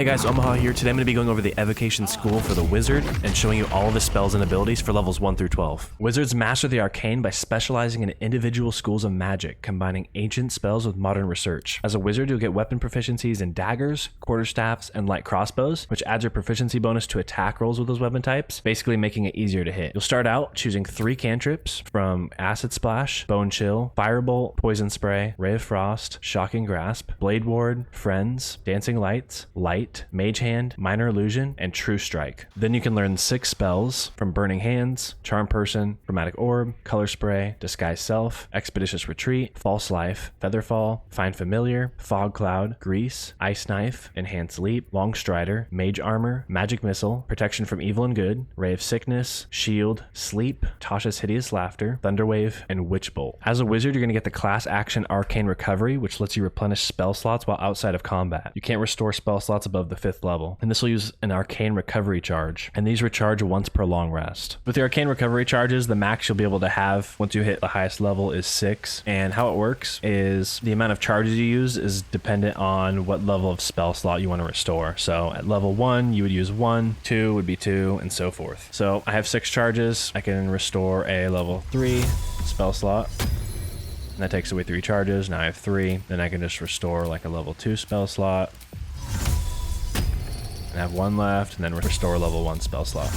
Hey guys, Omaha here. Today I'm going to be going over the Evocation School for the Wizard and showing you all of the spells and abilities for levels 1 through 12. Wizards master the arcane by specializing in individual schools of magic, combining ancient spells with modern research. As a wizard, you'll get weapon proficiencies in daggers, quarterstaffs, and light crossbows, which adds your proficiency bonus to attack rolls with those weapon types, basically making it easier to hit. You'll start out choosing 3 cantrips from Acid Splash, Bone Chill, Firebolt, Poison Spray, Ray of Frost, Shocking Grasp, Blade Ward, Friends, Dancing Lights, Light, Mage Hand, Minor Illusion, and True Strike. Then you can learn 6 spells from Burning Hands, Charm Person, Chromatic Orb, Color Spray, Disguise Self, Expeditious Retreat, False Life, Featherfall, Find Familiar, Fog Cloud, Grease, Ice Knife, Enhanced Leap, Long Strider, Mage Armor, Magic Missile, Protection from Evil and Good, Ray of Sickness, Shield, Sleep, Tasha's Hideous Laughter, Thunderwave, and Witch Bolt. As a wizard, you're going to get the class action Arcane Recovery, which lets you replenish spell slots while outside of combat. You can't restore spell slots above the 5th level, and this will use an Arcane Recovery charge, and these recharge once per long rest. With the Arcane Recovery charges, the max you'll be able to have once you hit the highest level is 6, and how it works is the amount of charges you use is dependent on what level of spell slot you want to restore. So at level 1 you would use 1, 2 would be 2, and so forth. So I have 6 charges. I can restore a level 3 spell slot. And that takes away 3 charges. Now I have 3. Then I can just restore like a level 2 spell slot. And I have 1 left, and then restore level 1 spell slot.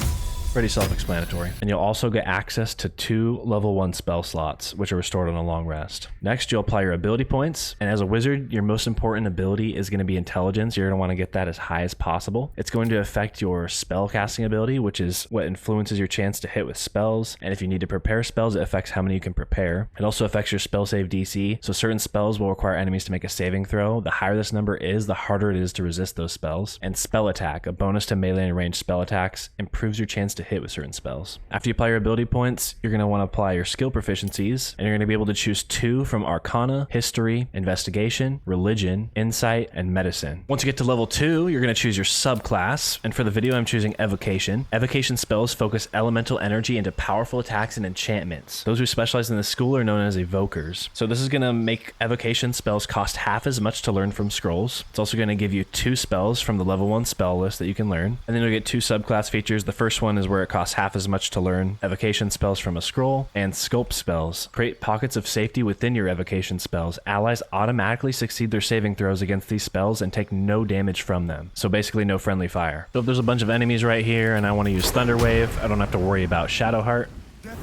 Pretty self-explanatory. And you'll also get access to 2 level 1 spell slots, which are restored on a long rest. Next, you'll apply your ability points. And as a wizard, your most important ability is going to be intelligence. You're going to want to get that as high as possible. It's going to affect your spell casting ability, which is what influences your chance to hit with spells. And if you need to prepare spells, it affects how many you can prepare. It also affects your spell save DC. So certain spells will require enemies to make a saving throw. The higher this number is, the harder it is to resist those spells. And spell attack, a bonus to melee and ranged spell attacks, improves your chance to hit with certain spells. After you apply your ability points, you're going to want to apply your skill proficiencies, and you're going to be able to choose 2 from Arcana, History, Investigation, Religion, Insight, and Medicine. Once you get to level 2, you're going to choose your subclass, and for the video I'm choosing Evocation. Evocation spells focus elemental energy into powerful attacks and enchantments. Those who specialize in this school are known as evokers. So this is going to make Evocation spells cost half as much to learn from scrolls. It's also going to give you 2 spells from the level 1 spell list that you can learn, and then you'll get 2 subclass features. The first one is where it costs half as much to learn evocation spells from a scroll, and sculpt spells create pockets of safety within your evocation spells. Allies automatically succeed their saving throws against these spells and take no damage from them, so basically no friendly fire. So if there's a bunch of enemies right here and I want to use Thunderwave, I don't have to worry about Shadowheart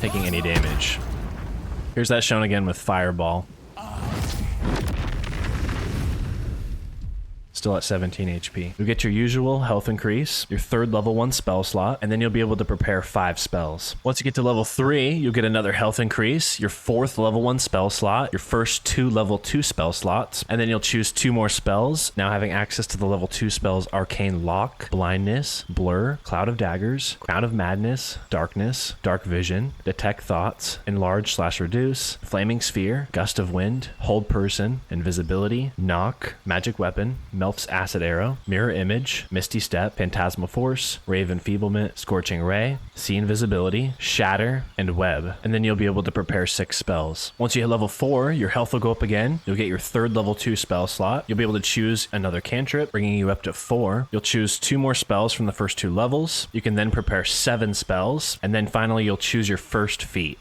taking any damage. Here's that shown again with Fireball. Still at 17 HP. You'll get your usual health increase, your 3rd level 1 spell slot, and then you'll be able to prepare 5 spells. Once you get to level 3, you'll get another health increase, your 4th level 1 spell slot, your first 2 level 2 spell slots, and then you'll choose 2 more spells, now having access to the level 2 spells Arcane Lock, Blindness, Blur, Cloud of Daggers, Crown of Madness, Darkness, Dark Vision, Detect Thoughts, Enlarge/Reduce, Flaming Sphere, Gust of Wind, Hold Person, Invisibility, Knock, Magic Weapon, Melt's Acid Arrow, Mirror Image, Misty Step, Phantasmal Force, Ray of Enfeeblement, Scorching Ray, See Invisibility, Shatter, and Web. And then you'll be able to prepare 6 spells. Once you hit level 4, your health will go up again. You'll get your 3rd level 2 spell slot. You'll be able to choose another cantrip, bringing you up to 4. You'll choose 2 more spells from the first 2 levels. You can then prepare 7 spells. And then finally, you'll choose your first feat.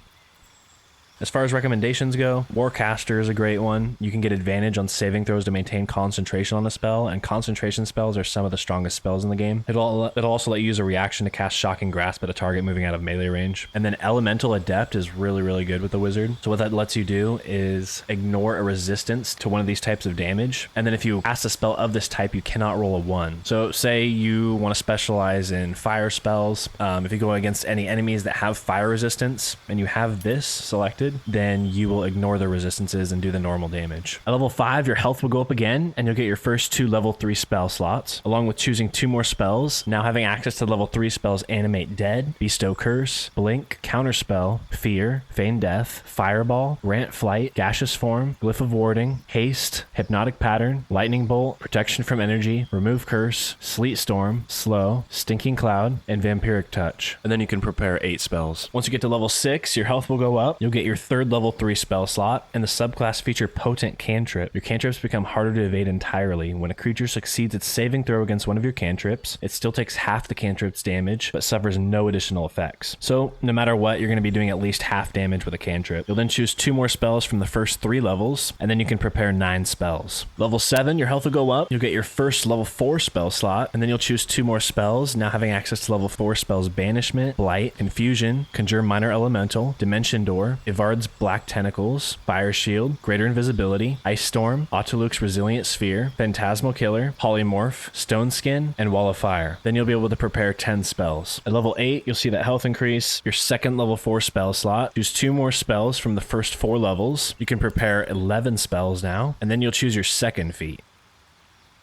As far as recommendations go, Warcaster is a great one. You can get advantage on saving throws to maintain concentration on a spell, and concentration spells are some of the strongest spells in the game. It'll also let you use a reaction to cast Shocking Grasp at a target moving out of melee range. And then Elemental Adept is really, really good with the wizard. So what that lets you do is ignore a resistance to one of these types of damage. And then if you cast a spell of this type, you cannot roll a 1. So say you want to specialize in fire spells. If you go against any enemies that have fire resistance and you have this selected, then you will ignore the resistances and do the normal damage. At level 5, your health will go up again, and you'll get your first 2 level 3 spell slots, along with choosing 2 more spells. Now having access to level 3 spells Animate Dead, Bestow Curse, Blink, Counterspell, Fear, Feign Death, Fireball, Grant Flight, Gaseous Form, Glyph of Warding, Haste, Hypnotic Pattern, Lightning Bolt, Protection from Energy, Remove Curse, Sleet Storm, Slow, Stinking Cloud, and Vampiric Touch. And then you can prepare 8 spells. Once you get to level 6, your health will go up. You'll get your third level 3 spell slot, and the subclass feature Potent Cantrip. Your cantrips become harder to evade entirely. When a creature succeeds its saving throw against one of your cantrips, it still takes half the cantrip's damage, but suffers no additional effects. So no matter what, you're going to be doing at least half damage with a cantrip. You'll then choose 2 more spells from the first 3 levels, and then you can prepare 9 spells. Level 7, your health will go up. You'll get your first level 4 spell slot, and then you'll choose 2 more spells, now having access to level 4 spells Banishment, Blight, Confusion, Conjure Minor Elemental, Dimension Door, Ivard's Black Tentacles, Fire Shield, Greater Invisibility, Ice Storm, Autoluk's Resilient Sphere, Phantasmal Killer, Polymorph, Stone Skin, and Wall of Fire. Then you'll be able to prepare 10 spells. At level 8, you'll see that health increase, your second level 4 spell slot. Choose 2 more spells from the first 4 levels. You can prepare 11 spells now, and then you'll choose your second feat.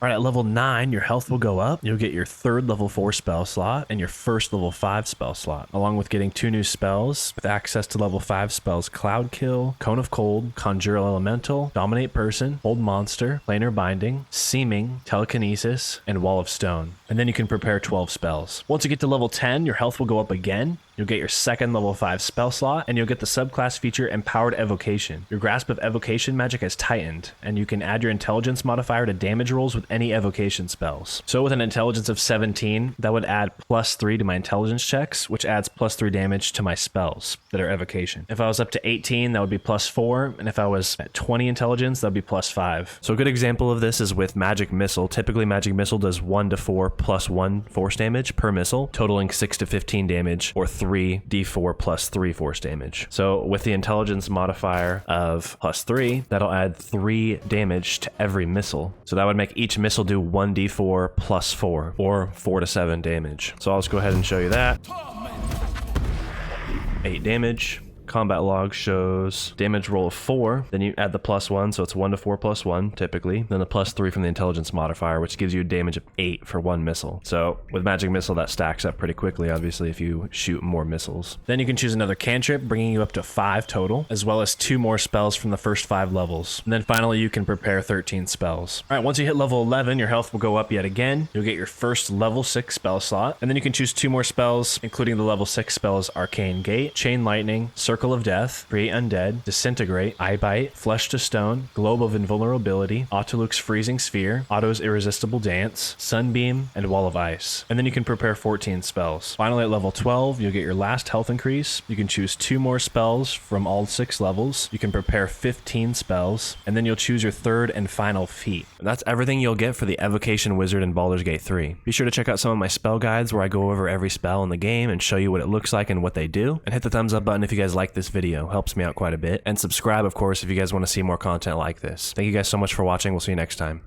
All right, at level 9, your health will go up. You'll get your third level 4 spell slot and your first level 5 spell slot, along with getting 2 new spells with access to level 5 spells Cloud Kill, Cone of Cold, Conjure Elemental, Dominate Person, Hold Monster, Planar Binding, Seeming, Telekinesis, and Wall of Stone. And then you can prepare 12 spells. Once you get to level 10, your health will go up again. You'll get your second level 5 spell slot, and you'll get the subclass feature Empowered Evocation. Your grasp of evocation magic has tightened, and you can add your intelligence modifier to damage rolls with any evocation spells. So with an intelligence of 17, that would add +3 to my intelligence checks, which adds +3 damage to my spells that are evocation. If I was up to 18, that would be +4, and if I was at 20 intelligence, that would be +5. So a good example of this is with Magic Missile. Typically, Magic Missile does 1 to 4 +1 force damage per missile, totaling 6 to 15 damage, or 3d4 +3 force damage. So with the intelligence modifier of +3, that'll add 3 damage to every missile. So that would make each missile do 1d4 +4, or 4 to 7 damage. So I'll just go ahead and show you that. 8 damage. Combat log shows damage roll of 4, then you add the +1, so it's 1 to 4 +1 typically, then the +3 from the intelligence modifier, which gives you a damage of 8 for 1 missile. So with Magic Missile, that stacks up pretty quickly, obviously, if you shoot more missiles. Then you can choose another cantrip, bringing you up to 5 total, as well as 2 more spells from the first 5 levels. And then finally, you can prepare 13 spells. All right, once you hit level 11, your health will go up yet again. You'll get your first level 6 spell slot, and then you can choose 2 more spells, including the level 6 spells Arcane Gate, Chain Lightning, Circle of Death, Create Undead, Disintegrate, Eye Bite, Flesh to Stone, Globe of Invulnerability, Autoluk's Freezing Sphere, Otto's Irresistible Dance, Sunbeam, and Wall of Ice. And then you can prepare 14 spells. Finally, at level 12, you'll get your last health increase. You can choose 2 more spells from all 6 levels. You can prepare 15 spells, and then you'll choose your third and final feat. And that's everything you'll get for the Evocation Wizard in Baldur's Gate 3. Be sure to check out some of my spell guides where I go over every spell in the game and show you what it looks like and what they do. And hit the thumbs up button if you guys like this video. Helps me out quite a bit. And subscribe, of course, if you guys want to see more content like this. Thank you guys so much for watching. We'll see you next time.